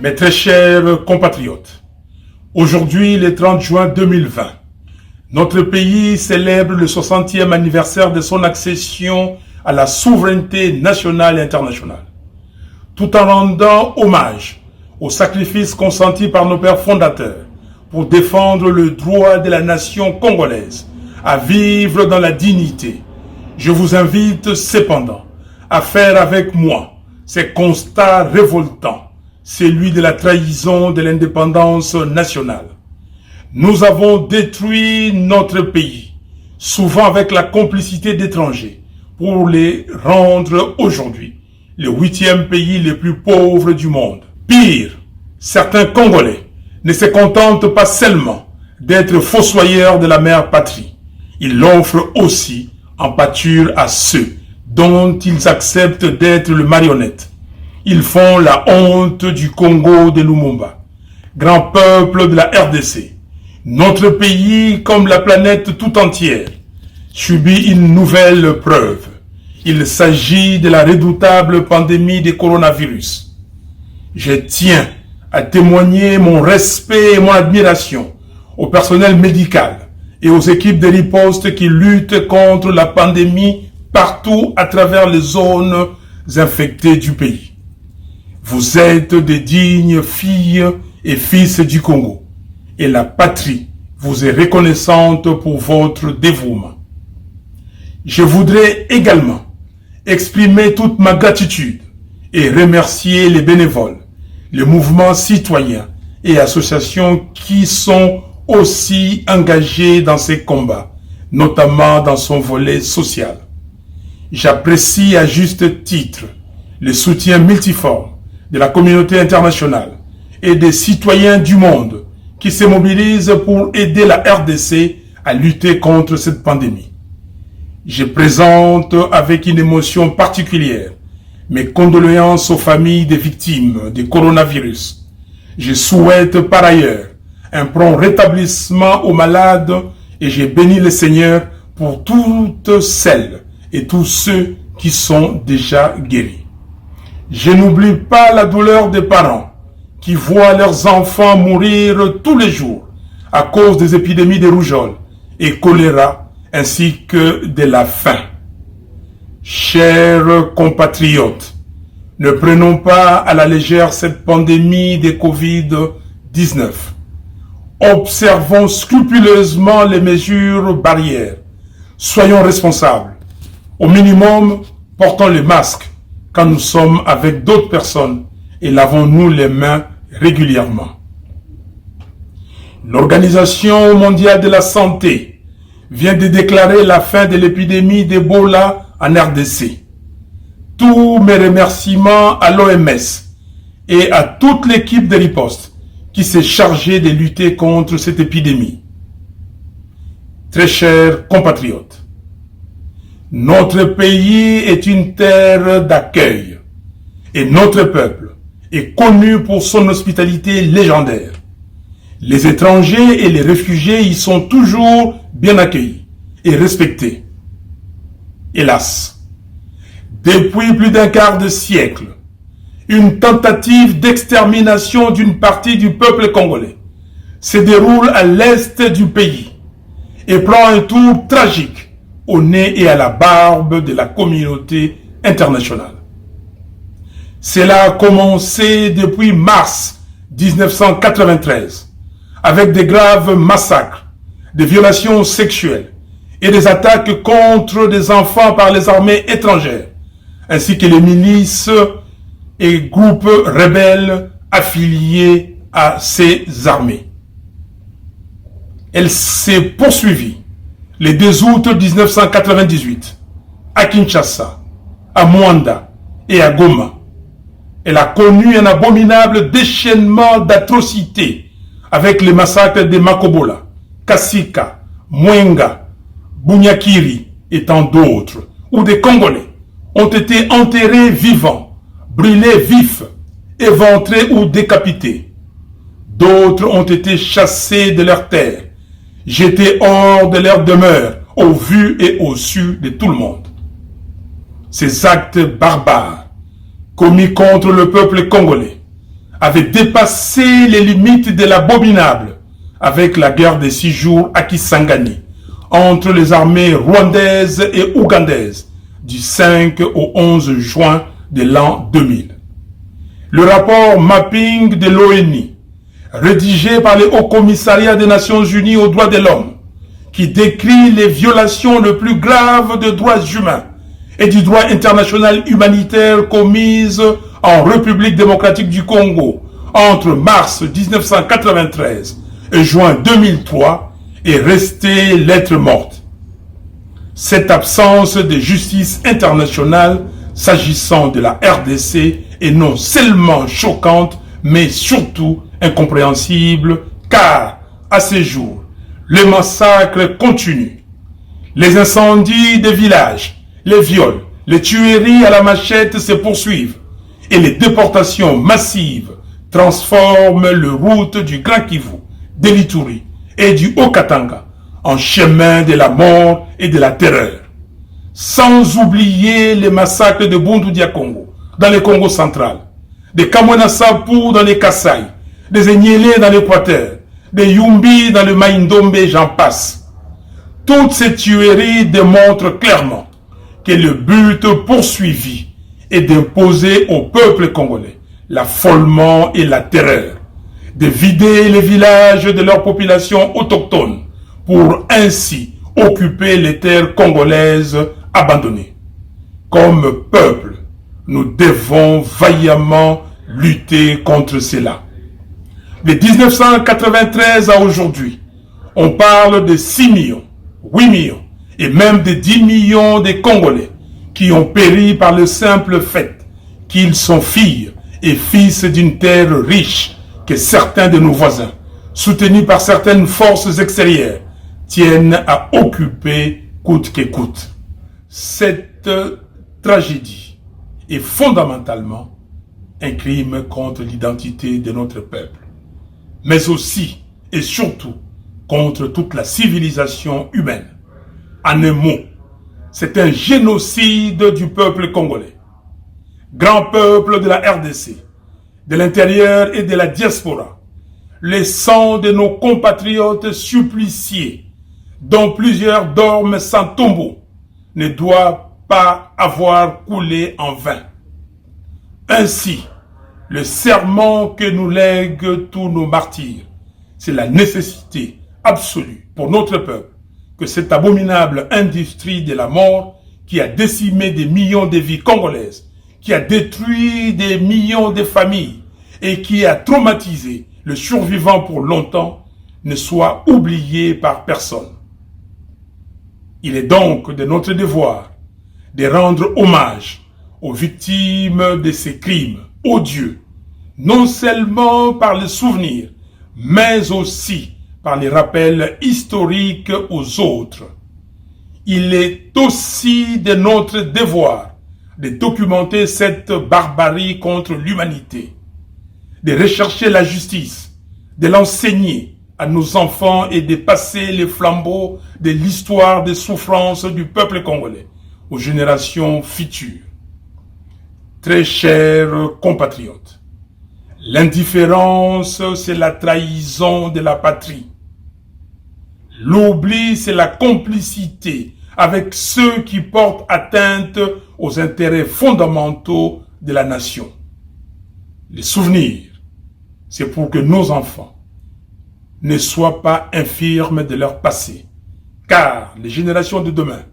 Mes très chers compatriotes, aujourd'hui, le 30 juin 2020, notre pays célèbre le 60e anniversaire de son accession à la souveraineté nationale et internationale, tout en rendant hommage aux sacrifices consentis par nos pères fondateurs pour défendre le droit de la nation congolaise à vivre dans la dignité. Je vous invite cependant à faire avec moi ces constats révoltants, celui de la trahison de l'indépendance nationale. Nous avons détruit notre pays, souvent avec la complicité d'étrangers, pour les rendre aujourd'hui le 8e pays le plus pauvre du monde. Pire, certains Congolais ne se contentent pas seulement d'être fossoyeurs de la mère patrie. Ils l'offrent aussi en pâture à ceux dont ils acceptent d'être le marionnette. Ils font la honte du Congo de Lumumba, grand peuple de la RDC. Notre pays, comme la planète tout entière, subit une nouvelle preuve. Il s'agit de la redoutable pandémie du coronavirus. Je tiens à témoigner mon respect et mon admiration au personnel médical et aux équipes de riposte qui luttent contre la pandémie partout à travers les zones infectées du pays. Vous êtes des dignes filles et fils du Congo, et la patrie vous est reconnaissante pour votre dévouement. Je voudrais également exprimer toute ma gratitude et remercier les bénévoles, les mouvements citoyens et associations qui sont aussi engagés dans ces combats, notamment dans son volet social. J'apprécie à juste titre le soutien multiforme de la communauté internationale et des citoyens du monde qui se mobilisent pour aider la RDC à lutter contre cette pandémie. Je présente avec une émotion particulière mes condoléances aux familles des victimes du coronavirus. Je souhaite par ailleurs un prompt rétablissement aux malades et je bénis le Seigneur pour toutes celles et tous ceux qui sont déjà guéris. Je n'oublie pas la douleur des parents qui voient leurs enfants mourir tous les jours à cause des épidémies de rougeole et choléra ainsi que de la faim. Chers compatriotes, ne prenons pas à la légère cette pandémie de Covid-19. Observons scrupuleusement les mesures barrières. Soyons responsables. Au minimum, portons le masque quand nous sommes avec d'autres personnes et lavons-nous les mains régulièrement. L'Organisation mondiale de la santé vient de déclarer la fin de l'épidémie d'Ebola en RDC. Tous mes remerciements à l'OMS et à toute l'équipe de riposte qui s'est chargée de lutter contre cette épidémie. Très chers compatriotes, notre pays est une terre d'accueil et notre peuple est connu pour son hospitalité légendaire. Les étrangers et les réfugiés y sont toujours bien accueillis et respectés. Hélas, depuis plus d'un quart de siècle, une tentative d'extermination d'une partie du peuple congolais se déroule à l'est du pays et prend un tour tragique au nez et à la barbe de la communauté internationale. Cela a commencé depuis mars 1993 avec des graves massacres, des violations sexuelles et des attaques contre des enfants par les armées étrangères, ainsi que les milices et groupes rebelles affiliés à ces armées. Elle s'est poursuivie le 2 août 1998 à Kinshasa, à Mwanda et à Goma. Elle a connu un abominable déchaînement d'atrocités avec les massacres de Makobola, Kasika, Mwenga, Bunyakiri et tant d'autres, où des Congolais ont été enterrés vivants, brûlés vifs, éventrés ou décapités. D'autres ont été chassés de leurs terres, jetés hors de leur demeure, au vu et au su de tout le monde. Ces actes barbares, commis contre le peuple congolais, avaient dépassé les limites de l'abominable avec la guerre des 6 jours à Kisangani, entre les armées rwandaises et ougandaises, du 5 au 11 juin de l'an 2000. Le rapport Mapping de l'ONU, rédigé par le Haut Commissariat des Nations Unies aux droits de l'homme, qui décrit les violations les plus graves de droits humains et du droit international humanitaire commises en République démocratique du Congo entre mars 1993 et juin 2003, est restée lettre morte. Cette absence de justice internationale s'agissant de la RDC est non seulement choquante, mais surtout incompréhensible, car à ce jour, les massacres continuent. Les incendies des villages, les viols, les tueries à la machette se poursuivent et les déportations massives transforment le route du Grand Kivu, de l'Ituri et du Haut-Katanga en chemin de la mort et de la terreur. Sans oublier les massacres de Bundu-Dia-Congo dans le Congo central, de Kamwena-Sapu dans les Kasaï, des Enyele dans l'Équateur, des Yumbi dans le Maïndombe, j'en passe. Toutes ces tueries démontrent clairement que le but poursuivi est d'imposer au peuple congolais l'affolement et la terreur, de vider les villages de leur population autochtone pour ainsi occuper les terres congolaises abandonnées. Comme peuple, nous devons vaillamment lutter contre cela. De 1993 à aujourd'hui, on parle de 6 millions, 8 millions et même de 10 millions de Congolais qui ont péri par le simple fait qu'ils sont filles et fils d'une terre riche que certains de nos voisins, soutenus par certaines forces extérieures, tiennent à occuper coûte que coûte. Cette tragédie est fondamentalement un crime contre l'identité de notre peuple, mais aussi et surtout contre toute la civilisation humaine. En un mot, c'est un génocide du peuple congolais, grand peuple de la RDC, de l'intérieur et de la diaspora. Le sang de nos compatriotes suppliciés, dont plusieurs dorment sans tombeau, ne doit pas avoir coulé en vain. Ainsi, le serment que nous lèguent tous nos martyrs, c'est la nécessité absolue pour notre peuple que cette abominable industrie de la mort qui a décimé des millions de vies congolaises, qui a détruit des millions de familles et qui a traumatisé le survivant pour longtemps, ne soit oublié par personne. Il est donc de notre devoir de rendre hommage aux victimes de ces crimes odieux, non seulement par le souvenir, mais aussi par les rappels historiques aux autres. Il est aussi de notre devoir de documenter cette barbarie contre l'humanité, de rechercher la justice, de l'enseigner à nos enfants et de passer les flambeaux de l'histoire des souffrances du peuple congolais aux générations futures. Très chers compatriotes, l'indifférence, c'est la trahison de la patrie. L'oubli, c'est la complicité avec ceux qui portent atteinte aux intérêts fondamentaux de la nation. Les souvenirs, c'est pour que nos enfants ne soient pas infirmes de leur passé, car les générations de demain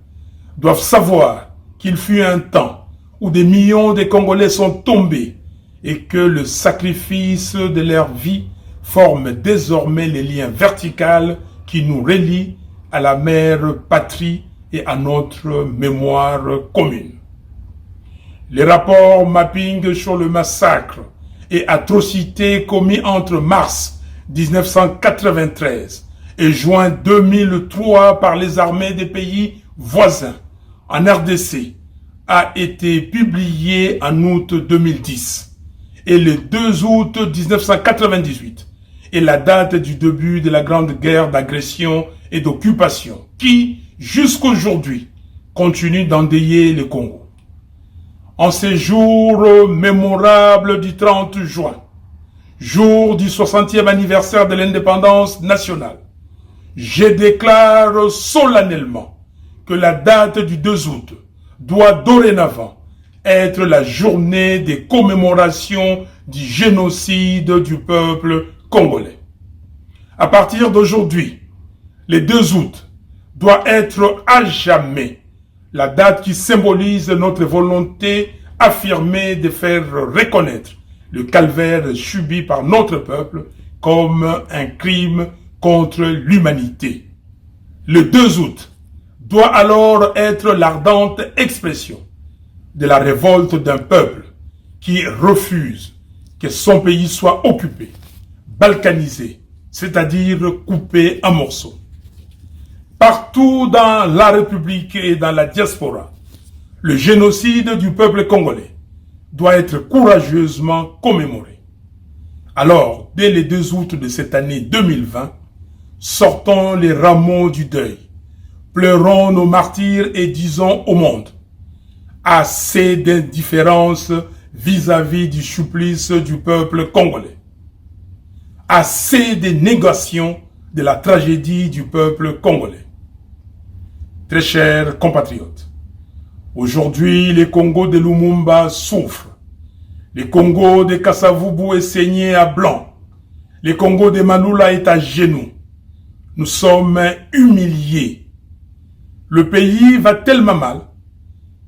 doivent savoir qu'il fut un temps où des millions de Congolais sont tombés et que le sacrifice de leur vie forme désormais les liens verticaux qui nous relient à la mère patrie et à notre mémoire commune. Les rapports mapping sur le massacre et atrocités commis entre mars 1993 et juin 2003 par les armées des pays voisins en RDC a été publié en août 2010 et le 2 août 1998 est la date du début de la grande guerre d'agression et d'occupation qui, jusqu'aujourd'hui, continue d'endeuiller le Congo. En ces jours mémorables du 30 juin, jour du 60e anniversaire de l'indépendance nationale, je déclare solennellement que la date du 2 août doit dorénavant être la journée des commémorations du génocide du peuple congolais. À partir d'aujourd'hui, le 2 août doit être à jamais la date qui symbolise notre volonté affirmée de faire reconnaître le calvaire subi par notre peuple comme un crime contre l'humanité. Le 2 août doit alors être l'ardente expression de la révolte d'un peuple qui refuse que son pays soit occupé, balkanisé, c'est-à-dire coupé en morceaux. Partout dans la République et dans la diaspora, le génocide du peuple congolais doit être courageusement commémoré. Alors, dès le 2 août de cette année 2020, sortons les rameaux du deuil, pleurons nos martyrs et disons au monde, assez d'indifférence vis-à-vis du supplice du peuple congolais. Assez de négation de la tragédie du peuple congolais. Très chers compatriotes, aujourd'hui le Congo de Lumumba souffre. Le Congo de Kasavubu est saigné à blanc. Le Congo de Malula est à genoux. Nous sommes humiliés. Le pays va tellement mal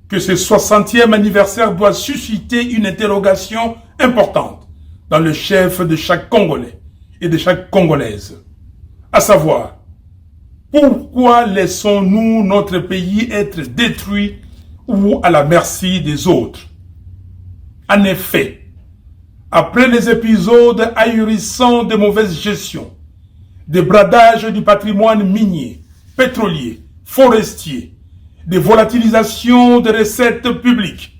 que ce 60e anniversaire doit susciter une interrogation importante dans le chef de chaque Congolais et de chaque Congolaise. À savoir, pourquoi laissons-nous notre pays être détruit ou à la merci des autres? En effet, après les épisodes ahurissants de mauvaise gestion, des bradages du patrimoine minier, pétrolier, forestier, des volatilisations des recettes publiques,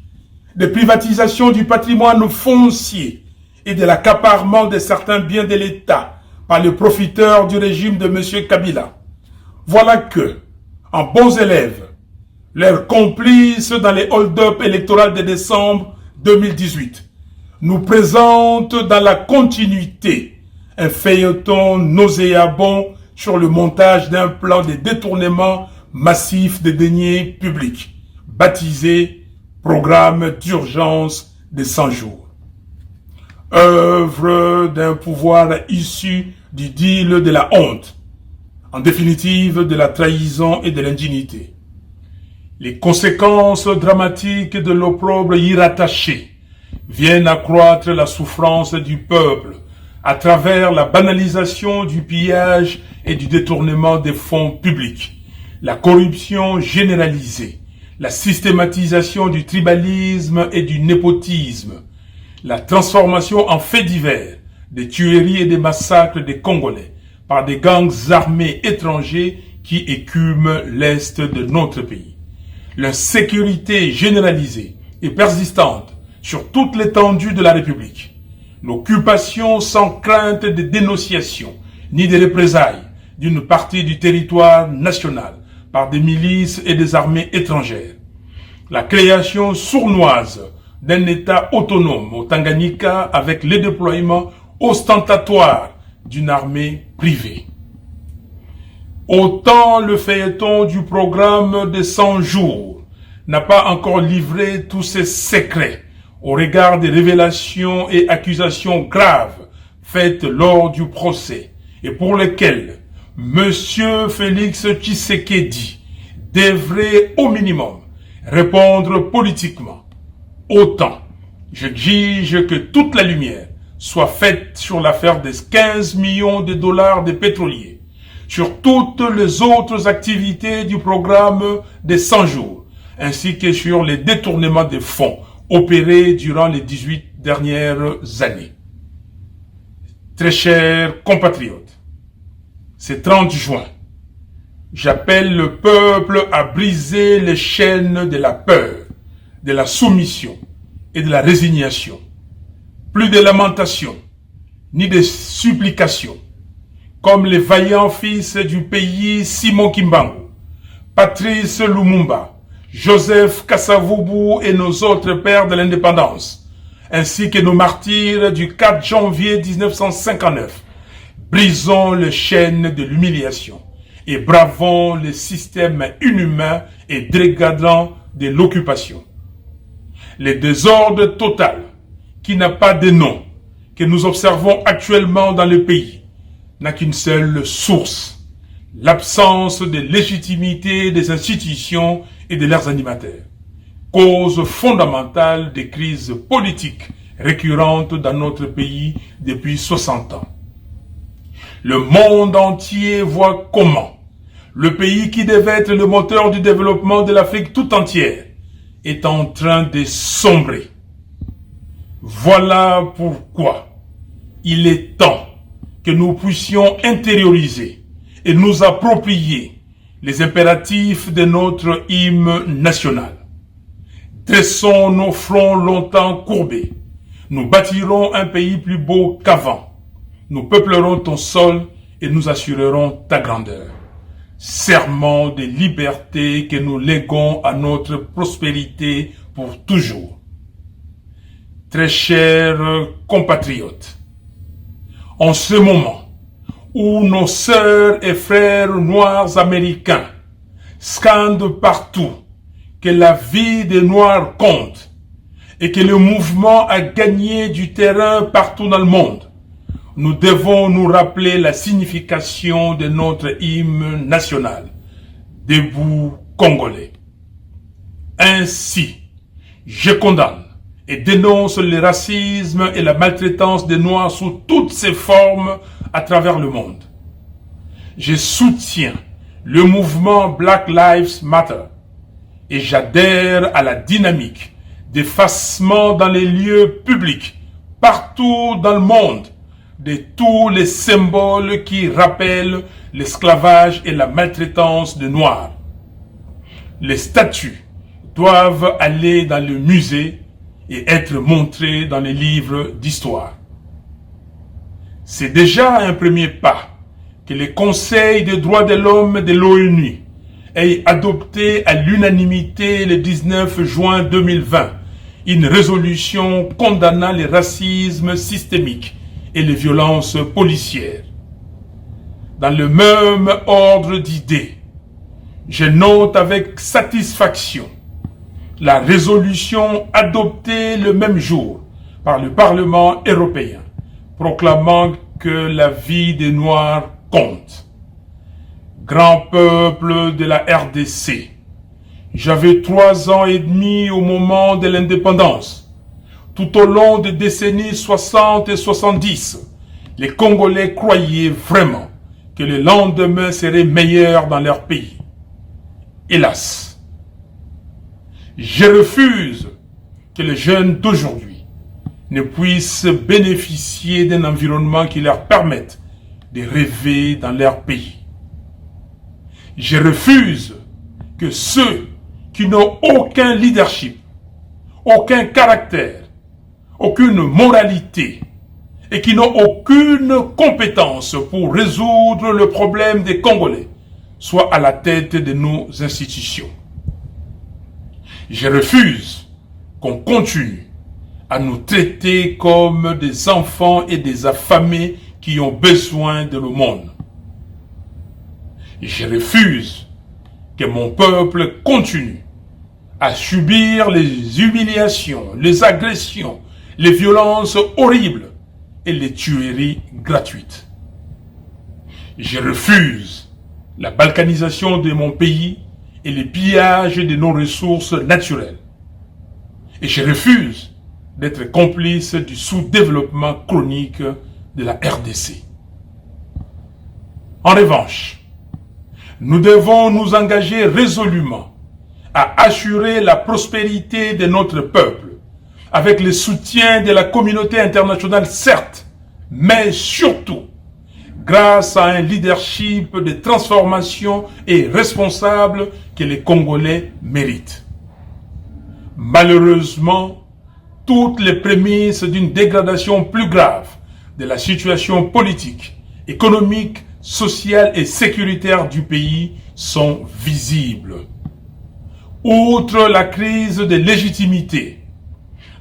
des privatisations du patrimoine foncier et de l'accaparement de certains biens de l'État par les profiteurs du régime de M. Kabila. Voilà que, en bons élèves, leurs complices dans les hold-up électoraux de décembre 2018 nous présentent dans la continuité un feuilleton nauséabond sur le montage d'un plan de détournement massif des deniers publics, baptisé Programme d'urgence de 100 jours. Œuvre d'un pouvoir issu du deal de la honte, en définitive de la trahison et de l'indignité. Les conséquences dramatiques de l'opprobre y rattaché viennent accroître la souffrance du peuple à travers la banalisation du pillage et du détournement des fonds publics, la corruption généralisée, la systématisation du tribalisme et du népotisme, la transformation en faits divers des tueries et des massacres des Congolais par des gangs armés étrangers qui écument l'est de notre pays. L'insécurité généralisée et persistante sur toute l'étendue de la République. L'occupation sans crainte de dénonciation ni de représailles d'une partie du territoire national par des milices et des armées étrangères. La création sournoise d'un État autonome au Tanganyika avec le déploiement ostentatoire d'une armée privée. Autant le feuilleton du programme de 100 jours n'a pas encore livré tous ses secrets au regard des révélations et accusations graves faites lors du procès et pour lesquelles M. Félix Tshisekedi devrait au minimum répondre politiquement. Autant j'exige que toute la lumière soit faite sur l'affaire des 15 millions de dollars des pétroliers, sur toutes les autres activités du programme des 100 jours, ainsi que sur les détournements de fonds opérés durant les 18 dernières années. Très chers compatriotes, ce 30 juin, j'appelle le peuple à briser les chaînes de la peur, de la soumission et de la résignation. Plus de lamentations, ni de supplications, comme les vaillants fils du pays Simon Kimbangu, Patrice Lumumba, Joseph Kasavubu et nos autres pères de l'indépendance, ainsi que nos martyrs du 4 janvier 1959. Brisons les chaînes de l'humiliation et bravons le système inhumain et dégradant de l'occupation. Le désordre total, qui n'a pas de nom, que nous observons actuellement dans le pays, n'a qu'une seule source, l'absence de légitimité des institutions et de leurs animateurs, cause fondamentale des crises politiques récurrentes dans notre pays depuis 60 ans. Le monde entier voit comment le pays qui devait être le moteur du développement de l'Afrique tout entière est en train de sombrer. Voilà pourquoi il est temps que nous puissions intérioriser et nous approprier les impératifs de notre hymne national. Dressons nos fronts longtemps courbés. Nous bâtirons un pays plus beau qu'avant. Nous peuplerons ton sol et nous assurerons ta grandeur. Serment de liberté que nous léguons à notre prospérité pour toujours. Très chers compatriotes, en ce moment où nos sœurs et frères noirs américains scandent partout que la vie des Noirs compte et que le mouvement a gagné du terrain partout dans le monde, nous devons nous rappeler la signification de notre hymne national, Debout Congolais. Ainsi, je condamne et dénonce le racisme et la maltraitance des Noirs sous toutes ses formes à travers le monde. Je soutiens le mouvement Black Lives Matter et j'adhère à la dynamique d'effacement dans les lieux publics, partout dans le monde, de tous les symboles qui rappellent l'esclavage et la maltraitance des Noirs. Les statues doivent aller dans le musée et être montrées dans les livres d'histoire. C'est déjà un premier pas que le Conseil des droits de l'homme de l'ONU ait adopté à l'unanimité le 19 juin 2020 une résolution condamnant le racisme systémique et les violences policières. Dans le même ordre d'idées, je note avec satisfaction la résolution adoptée le même jour par le Parlement européen, proclamant que la vie des Noirs compte. Grand peuple de la RDC, j'avais 3 ans et demi au moment de l'indépendance. Tout au long des décennies 60 et 70, les Congolais croyaient vraiment que le lendemain serait meilleur dans leur pays. Hélas, je refuse que les jeunes d'aujourd'hui ne puissent bénéficier d'un environnement qui leur permette de rêver dans leur pays. Je refuse que ceux qui n'ont aucun leadership, aucun caractère, aucune moralité et qui n'ont aucune compétence pour résoudre le problème des Congolais soient à la tête de nos institutions. Je refuse qu'on continue à nous traiter comme des enfants et des affamés qui ont besoin de l'aumône. Je refuse que mon peuple continue à subir les humiliations, les agressions, les violences horribles et les tueries gratuites. Je refuse la balkanisation de mon pays et les pillages de nos ressources naturelles. Et je refuse d'être complice du sous-développement chronique de la RDC. En revanche, nous devons nous engager résolument à assurer la prospérité de notre peuple, avec le soutien de la communauté internationale certes, mais surtout grâce à un leadership de transformation et responsable que les Congolais méritent. Malheureusement, toutes les prémices d'une dégradation plus grave de la situation politique, économique, sociale et sécuritaire du pays sont visibles. Outre la crise de légitimité,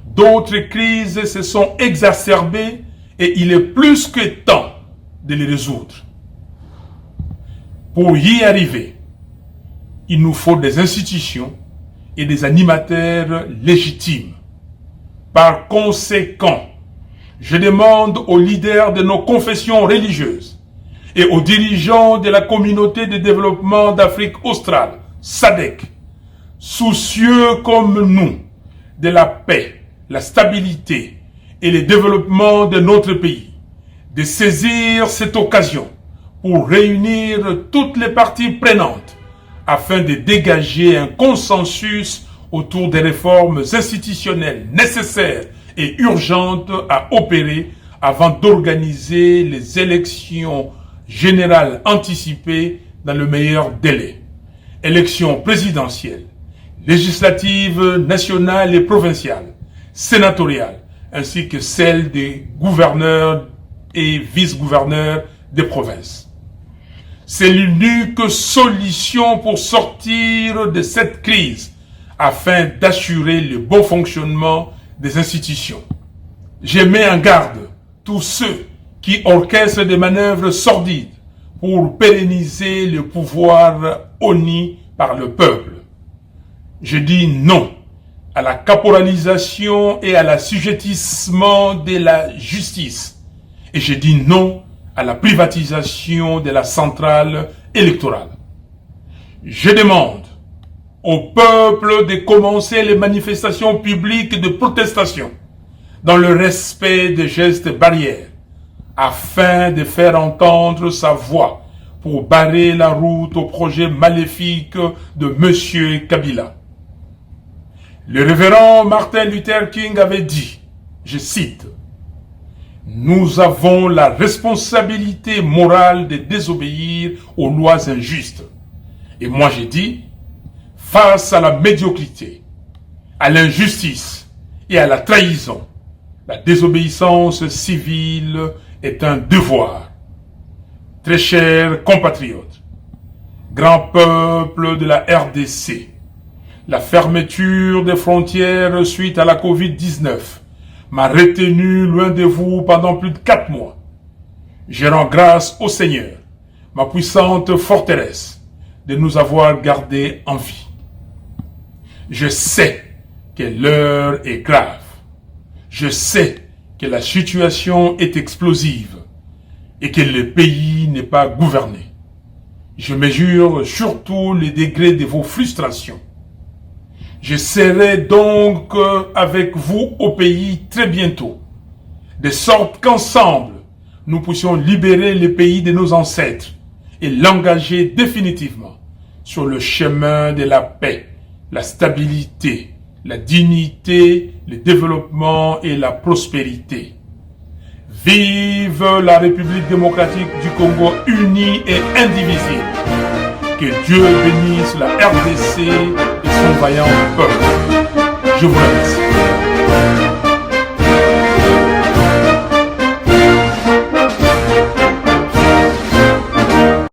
d'autres crises se sont exacerbées et il est plus que temps de les résoudre. Pour y arriver, il nous faut des institutions et des animateurs légitimes. Par conséquent, je demande aux leaders de nos confessions religieuses et aux dirigeants de la communauté de développement d'Afrique australe, SADC, soucieux comme nous de la paix, la stabilité et le développement de notre pays, de saisir cette occasion pour réunir toutes les parties prenantes afin de dégager un consensus autour des réformes institutionnelles nécessaires et urgentes à opérer avant d'organiser les élections générales anticipées dans le meilleur délai. Élections présidentielles, législatives nationales et provinciales, sénatoriales, ainsi que celles des gouverneurs et vice-gouverneurs des provinces. C'est l'unique solution pour sortir de cette crise afin d'assurer le bon fonctionnement des institutions. Je mets en garde tous ceux qui orchestrent des manœuvres sordides pour pérenniser le pouvoir honni par le peuple. Je dis non à la caporalisation et à l'assujettissement de la justice. Et je dis non à la privatisation de la centrale électorale. Je demande au peuple de commencer les manifestations publiques de protestation dans le respect des gestes barrières afin de faire entendre sa voix pour barrer la route au projet maléfique de M. Kabila. Le révérend Martin Luther King avait dit, je cite, « Nous avons la responsabilité morale de désobéir aux lois injustes. » Et moi j'ai dit, face à la médiocrité, à l'injustice et à la trahison, la désobéissance civile est un devoir. Très chers compatriotes, grand peuple de la RDC, la fermeture des frontières suite à la Covid-19 m'a retenu loin de vous pendant plus de 4 mois. Je rends grâce au Seigneur, ma puissante forteresse, de nous avoir gardés en vie. Je sais que l'heure est grave. Je sais que la situation est explosive et que le pays n'est pas gouverné. Je mesure surtout le degré de vos frustrations. Je serai donc avec vous au pays très bientôt, de sorte qu'ensemble, nous puissions libérer le pays de nos ancêtres et l'engager définitivement sur le chemin de la paix, la stabilité, la dignité, le développement et la prospérité. Vive la République démocratique du Congo unie et indivisible. Que Dieu bénisse la RDC et son vaillant peuple. Je vous remercie.